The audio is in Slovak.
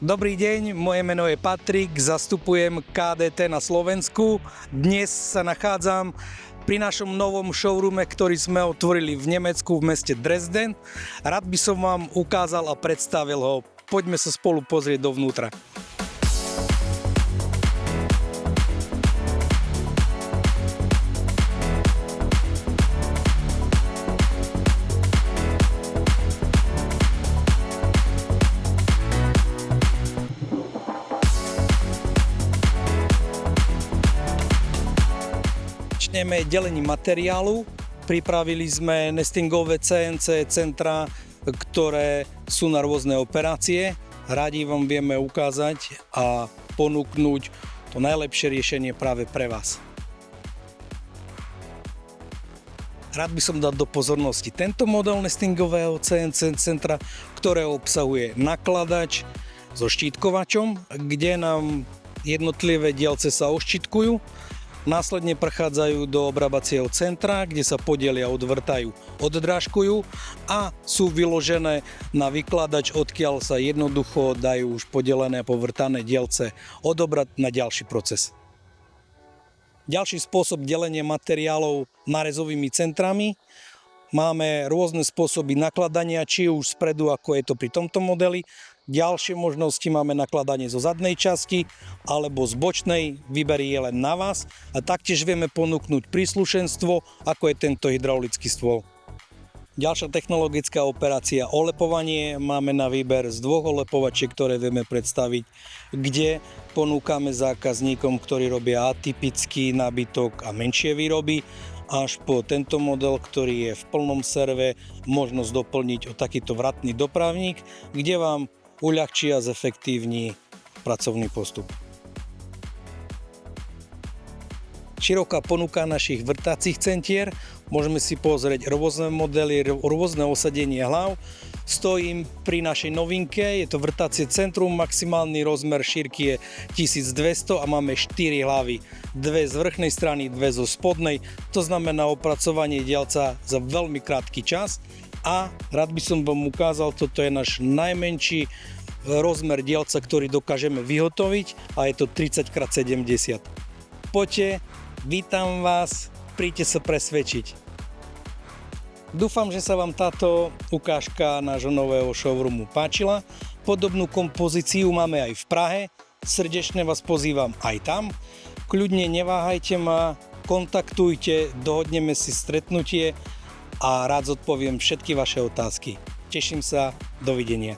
Dobrý deň, moje meno je Patrik, zastupujem KDT na Slovensku. Dnes sa nachádzam pri našom novom showroome, ktorý sme otvorili v Nemecku v meste Dresden. Rád by som vám ukázal a predstavil ho. Poďme sa spolu pozrieť dovnútra. Začneme delením materiálu. Pripravili sme nestingové CNC centra, ktoré sú na rôzne operácie. Radi vám vieme ukázať a ponúknuť to najlepšie riešenie práve pre vás. Rád by som dal do pozornosti tento model nestingového CNC centra, ktoré obsahuje nakladač so štítkovačom, kde nám jednotlivé dielce sa oštítkujú. Následne prechádzajú do obrábacieho centra, kde sa podelia, odvrtajú, oddrážkujú a sú vyložené na vykladač, odkiaľ sa jednoducho dajú už podelené a povrtané dielce odobrať na ďalší proces. Ďalší spôsob delenia materiálov nárezovými centrami. Máme rôzne spôsoby nakladania, či už spredu, ako je to pri tomto modeli. Ďalšie možnosti máme nakladanie zo zadnej časti alebo z bočnej, výber je len na vás a taktiež vieme ponúknuť príslušenstvo, ako je tento hydraulický stôl. Ďalšia technologická operácia olepovanie, máme na výber z dvoch olepovačiek, ktoré vieme predstaviť, kde ponúkame zákazníkom, ktorí robia atypický nábytok a menšie výroby, až po tento model, ktorý je v plnom serve, možnosť doplniť o takýto vratný dopravník, kde vám uľahčí a zefektívni pracovný postup. Široká ponuka našich vrtacích centier, môžeme si pozrieť rôzne modely, rôzne osadenie hlav. Stojím pri našej novinke, je to vrtacie centrum, maximálny rozmer šírky je 1200 a máme 4 hlavy. Dve z vrchnej strany, dve zo spodnej, to znamená opracovanie dielca za veľmi krátky čas. A rád by som vám ukázal, toto je náš najmenší rozmer dielca, ktorý dokážeme vyhotoviť a je to 30x70. Poďte, vítam vás, príďte sa presvedčiť. Dúfam, že sa vám táto ukážka nášho nového showroomu páčila. Podobnú kompozíciu máme aj v Prahe, srdečne vás pozývam aj tam. Kľudne neváhajte ma, kontaktujte, dohodneme si stretnutie a rád zodpoviem všetky vaše otázky. Teším sa, dovidenia.